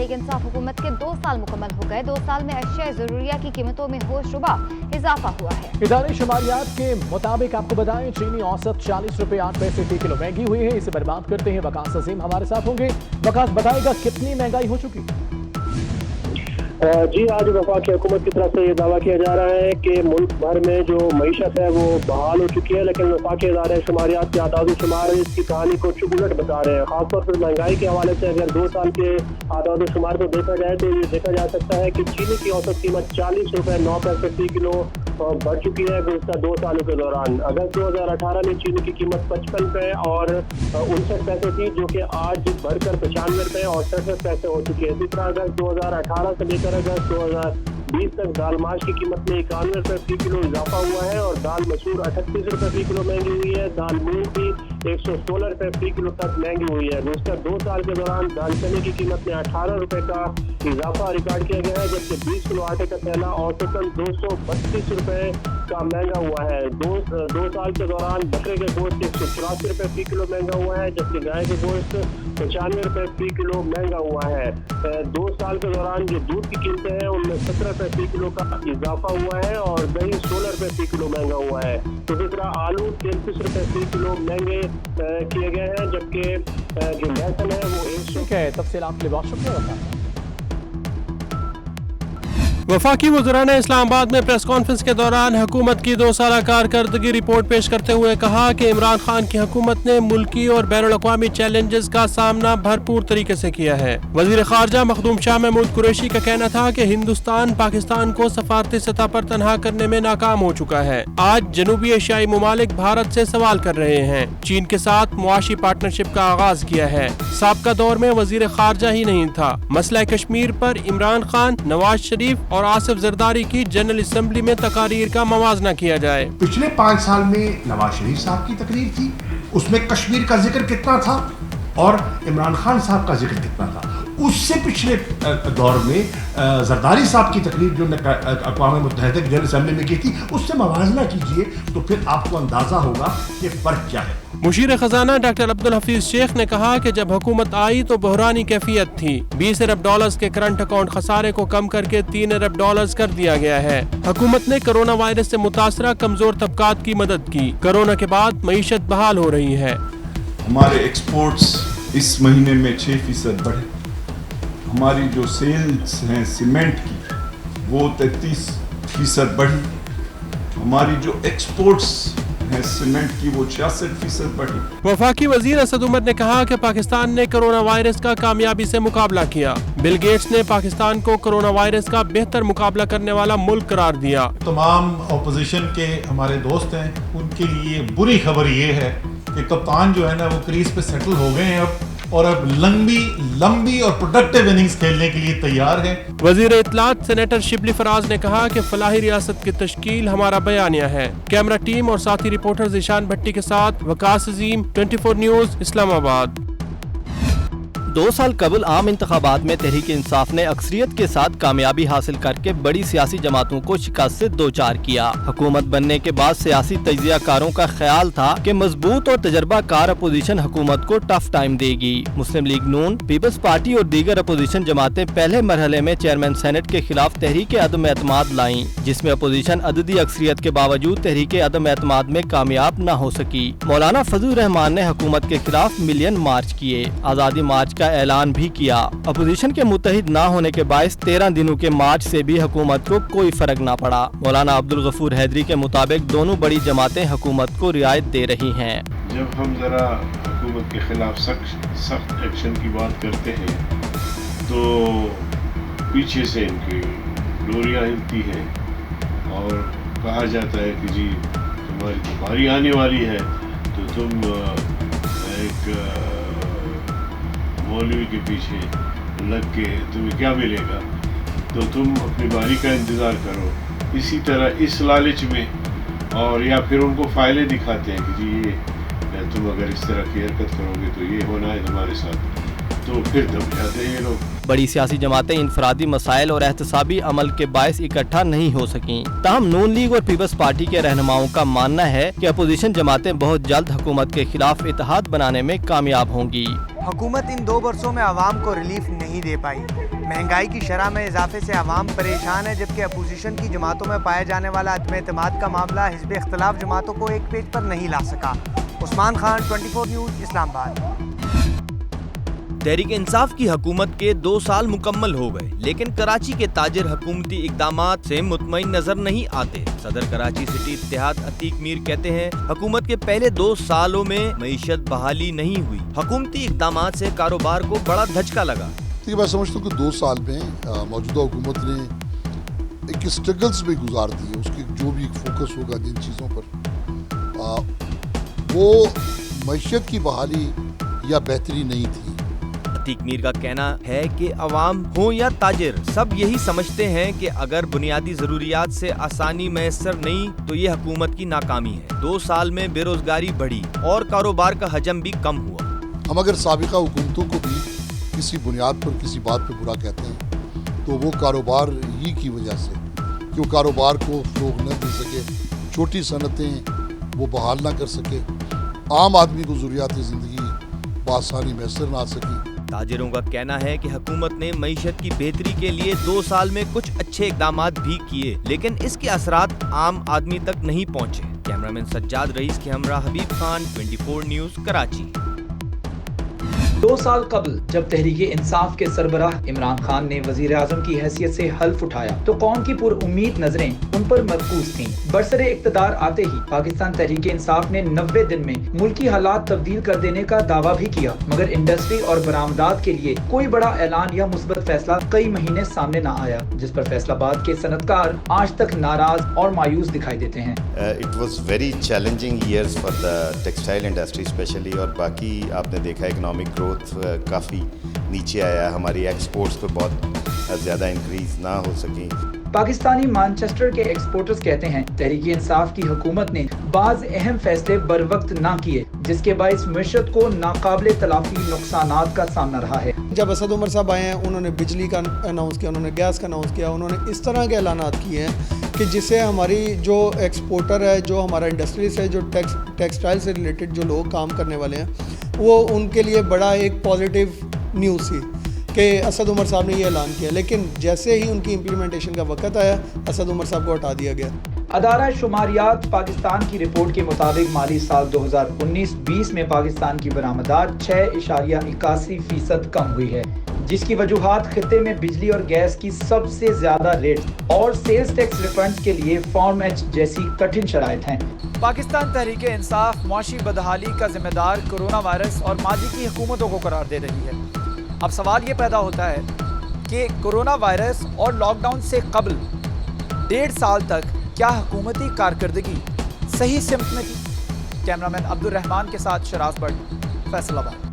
तहरीक इंसाफ हुकूमत के 2 साल मुकम्मल हो गए। 2 साल में अशिया ज़रूरिया की कीमतों में होशरुबा इजाफा हुआ है। इदारे शुमारियात के मुताबिक आपको बताएं, चीनी औसत 40 रुपए 8 पैसे फी किलो महंगी हुई है। इसे बर्बाद करते हैं वकास अजीम हमारे साथ होंगे। वकास बताएगा कितनी महंगाई हो चुकी? जी, आज वफाकी हुकूमत की तरफ से ये दावा किया जा रहा है कि मुल्क भर में जो मईशत है वो बहाल हो चुकी है, लेकिन वफाकी इदारे शुमारियात के आदाद शुमार इसकी कहानी को चुगलट बता रहे हैं। खासतौर पर महंगाई के हवाले से अगर 2 साल के आदाद शुमार को देखा जाए तो ये देखा जा सकता है कि चीनी की औसत कीमत 40 रुपए 9 पैसे फी किलो बढ़ चुकी है गुज़श्ता 2 सालों के दौरान। अगस्त 2018 में चीनी की कीमत 55 रुपए और 59 पैसे थी, जो कि आज बढ़कर 95 रुपए और 67 पैसे हो चुकी है। इसी तरह अगस्त 2018 से लेकर अगस्त 2020 तक दाल माश की कीमत में 91 रुपए फी किलो इजाफा हुआ है और दाल मसूर 38 रुपए फी किलो महंगी हुई है। दाल मूंग भी 116 रुपए फी किलो तक महंगी हुई है। गुज़श्ता 2 साल के दौरान दाल चने की कीमत में 18 रुपए का इजाफा रिकॉर्ड किया गया है, जबकि 20 किलो आटे का थैला औसतन 232 रुपए का महंगा हुआ है। 2 साल के दौरान बकरे के गोश्त 184 रुपए फी किलो महंगा हुआ है, जबकि गाय के गोश्त 95 रुपए फी किलो महंगा हुआ है। 2 साल के दौरान जो दूध की कीमतें हैं उनमें 17 रुपए फी किलो का इजाफा हुआ है और दही 16 रुपए फी किलो महंगा हुआ है। इसी तरह आलू 33 रुपए फी किलो महंगे किए गए हैं, जबकि जो लहसुन है वो 100 है। तफसीलात के लिए बहुत शुक्रिया। वफाकी वज़रा ने इस्लामाबाद में प्रेस कॉन्फ्रेंस के दौरान हुकूमत की 2 साला कारकर्दगी रिपोर्ट पेश करते हुए कहा कि इमरान खान की हुकूमत ने मुल्की और बैनुल अक़वामी चैलेंजेस का सामना भरपूर तरीके से किया है। वज़ीर ख़ारजा मखदूम शाह महमूद कुरैशी का कहना था कि हिंदुस्तान पाकिस्तान को सफारती सतह पर तनहा करने में नाकाम हो चुका है। आज जनूबी एशियाई ममालिक भारत से सवाल कर रहे हैं। चीन के साथ मुआशी पार्टनरशिप का आगाज किया है। साबका दौर में वज़ीर ख़ारजा ही नहीं था। मसला कश्मीर पर इमरान खान, नवाज शरीफ और आसिफ जरदारी की जनरल असेंबली में तकारीर का मवाजना किया जाए। पिछले 5 साल में नवाज शरीफ साहब की तकरीर थी, उसमें कश्मीर का जिक्र कितना था और इमरान खान साहब का जिक्र कितना था। उससे पिछले दौर में जरदारी साहब की तकरीर जो अक़वाम मुत्तहिदा की जनरल असेंबली में की थी, उससे मवाजना कीजिए तो फिर आपको अंदाजा होगा कि फर्क क्या है। मुशीर खजाना डॉक्टर अब्दुल हफीज शेख ने कहा कि जब हुकूमत आई तो बहरानी कैफियत थी। 20 अरब डॉलर्स के करंट अकाउंट खसारे को कम करके 3 अरब डॉलर्स कर दिया गया है। हुकूमत ने कोरोना वायरस से मुतासरा कमजोर तबकात की मदद की। कोरोना के बाद मईशत बहाल हो रही है। हमारे एक्सपोर्ट्स इस महीने में 6% बढ़े। हमारी जो सेल्स हैं सीमेंट की वो 33% बढ़ी। हमारी जो एक्सपोर्ट्स हैं सीमेंट की वो 66% बढ़ी। वफाकी वजीर असद उमर ने कहा कि पाकिस्तान ने कोरोना वायरस का कामयाबी से मुकाबला किया। बिल गेट्स ने पाकिस्तान को कोरोना वायरस का बेहतर मुकाबला करने वाला मुल्क करार दिया। तमाम अपोजिशन के हमारे दोस्त हैं, उनके लिए बुरी खबर ये है कि कप्तान जो है ना वो क्रीज पे सेटल हो गए हैं और अब लंबी और प्रोडक्टिव इनिंग्स खेलने के लिए तैयार है। वजीर इत्तलात सेनेटर शिबली फराज ने कहा कि फलाही रियासत की तश्कील हमारा बयानिया है। कैमरा टीम और साथी रिपोर्टर ईशान भट्टी के साथ वकास अजीम, 24 न्यूज़, इस्लामाबाद। 2 साल कबल आम इंतखाबात में तहरीक इंसाफ ने अक्सरियत के साथ कामयाबी हासिल करके बड़ी सियासी जमातों को शिकस्त से दो चार किया। हुकूमत बनने के बाद सियासी तजियाकारों का ख्याल था कि मजबूत और तजर्बा कार अपोजिशन हुकूमत को टफ टाइम देगी। मुस्लिम लीग नून, पीपल्स पार्टी और दीगर अपोजिशन जमातें पहले मरहले में चेयरमैन सेनेट के खिलाफ तहरीक अदम एतमाद लाई, जिसमें अपोजिशन अददी अक्सरियत के बावजूद तहरीक अदम एतमाद में कामयाब न हो सकी। मौलाना फजल रहमान ने हुकूमत के खिलाफ मिलियन मार्च किए, आज़ादी मार्च का ऐलान भी किया। अपोजिशन के मुत्तहिद न होने के बायस 13 दिनों के मार्च से भी हुकूमत को कोई फर्क न पड़ा। मौलाना अब्दुल गफूर हैदरी के मुताबिक दोनों बड़ी जमातें हुकूमत को रियायत दे रही हैं। जब हम जरा हुकूमत के खिलाफ सख्त एक्शन की बात करते हैं तो पीछे से इनकी डोरियां हिलती हैं और कहा जाता है कि जी तुम्हारी तो बारी आने वाली है, तो तुम एक मौलवी के पीछे लग के तुम्हें क्या मिलेगा, तो तुम अपनी बारी का इंतज़ार करो। इसी तरह इस लालच में और या फिर उनको फाइलें दिखाते हैं कि जी ये तुम अगर इस तरह की हरकत करोगे तो ये होना है तुम्हारे साथ, तो फिर दब जाते हैं ये लोग। बड़ी सियासी जमातें इनफरादी मसाइल और एहतसाबी अमल के बायस इकट्ठा नहीं हो सकीं। ताहम नून लीग और पीपल्स पार्टी के रहनुमाओं का मानना है कि अपोजिशन जमातें बहुत जल्द हुकूमत के खिलाफ इत्तेहाद बनाने में कामयाब होंगी। हुकूमत इन 2 बरसों में आवाम को रिलीफ नहीं दे पाई। महंगाई की शरह में इजाफे से आवाम परेशान है, जबकि अपोजिशन की जमातों में पाए जाने वाला अदम एतमाद का मामला हिज़्ब इख्तिलाफ जमातों को एक पेज पर नहीं ला सका। उस्मान खान, 24 न्यूज़, इस्लामाबाद। तहरीक इंसाफ की हुकूमत के 2 साल मुकम्मल हो गए, लेकिन कराची के ताजिर हुकूमती इक़दामात से मुतमईन नजर नहीं आते। सदर कराची सिटी इत्तेहाद अतीक मीर कहते हैं, हुकूमत के पहले 2 सालों में मईशत बहाली नहीं हुई। हुकूमती इक़दामात से कारोबार को बड़ा धचका लगा। देखिए, मैं समझता हूँ कि 2 साल में मौजूदा हुकूमत ने एक स्ट्रगल्स में गुजार दी है। उसकी जो भी फोकस होगा जिन चीज़ों पर, वो मईशत की बहाली या बेहतरी नहीं थी। अतीक मीर का कहना है कि अवाम हो या ताजिर, सब यही समझते हैं कि अगर बुनियादी जरूरियात से आसानी मैसर नहीं तो ये हुकूमत की नाकामी है। 2 साल में बेरोजगारी बढ़ी और कारोबार का हजम भी कम हुआ। हम अगर साबिका हुकूमतों को भी किसी बुनियाद पर किसी बात पर बुरा कहते हैं तो वो कारोबार ही की वजह से, कि वो कारोबार को फ़रोग़ न दे सके, छोटी सनतें वो बहाल ना कर सके, आम आदमी को ज़रूरियात ज़िंदगी बआसानी मैसर ना आ सकी। ताजिरों का कहना है कि हुकूमत ने मईशत की बेहतरी के लिए 2 साल में कुछ अच्छे इक़दामात भी किए, लेकिन इसके असरात आम आदमी तक नहीं पहुँचे। कैमरामैन सज्जाद रईस के हमरा हबीब खान, 24 न्यूज़, कराची। 2 साल कबल जब तहरीक इंसाफ के सरबराह इमरान खान ने वजीर आजम की हैसियत से हल्फ उठाया तो कौम की पुरउम्मीद नजरें उन पर मरकूज थीं। बरसरे इक़्तिदार आते ही पाकिस्तान तहरीक इंसाफ ने 90 दिन में मुल्की हालात तब्दील कर देने का दावा भी किया, मगर इंडस्ट्री और बरामदात के लिए कोई बड़ा ऐलान या मुस्बत फैसला कई महीने सामने न आया, जिस पर फैसलाबाद के सनतकार आज तक नाराज और मायूस दिखाई देते हैं। It was very challenging years for the textile industry specially, और बाकी आपने देखा इकोनॉमिक ग्रोथ काफ़ी नीचे आया, हमारी एक्सपोर्ट्स पर बहुत ज़्यादा इंक्रीज ना हो सकी। पाकिस्तानी मानचेस्टर के एक्सपोर्टर्स कहते हैं तहरीक इंसाफ की हुकूमत ने बाज़ अहम फैसले बर वक्त ना किए, जिसके बाइस मईशत को नाकाबिले तलाफी नुकसानात का सामना रहा है। जब असद उमर साहब आए हैं, उन्होंने बिजली का अनाउंस किया, उन्होंने गैस का अनाउंस किया, उन्होंने इस तरह के ऐलानात किए हैं कि जिससे हमारी जो एक्सपोर्टर है, जो हमारा इंडस्ट्रीज है, जो टेक्सटाइल से रिलेटेड जो लोग काम करने वाले हैं, वो उनके लिए बड़ा एक पॉजिटिव न्यूज़ थी कि असद उमर साहब ने ये ऐलान किया। लेकिन जैसे ही उनकी इम्प्लीमेंटेशन का वक्त आया, असद उमर साहब को हटा दिया गया। अदारा शुमारियात पाकिस्तान की रिपोर्ट के मुताबिक माली साल 2019-20 में पाकिस्तान की बरामदात 6.81% कम हुई है, जिसकी वजूहात खित्ते में बिजली और गैस की सबसे ज्यादा रेट और सेल्स टैक्स रिफंड्स के लिए फॉर्म H जैसी कठिन शराइत हैं। पाकिस्तान तहरीक इंसाफ मुआशी बदहाली का जिम्मेदार कोरोना वायरस और माजी की हुकूमतों को करार दे रही है। अब सवाल ये पैदा होता है कि कोरोना वायरस और लॉकडाउन से कबल 1.5 साल तक क्या हुकूमती कारकर्दगी सही सिमत में थी? कैमरामैन अब्दुल रहमान के साथ शराज भट्ट, फैसलाबाद।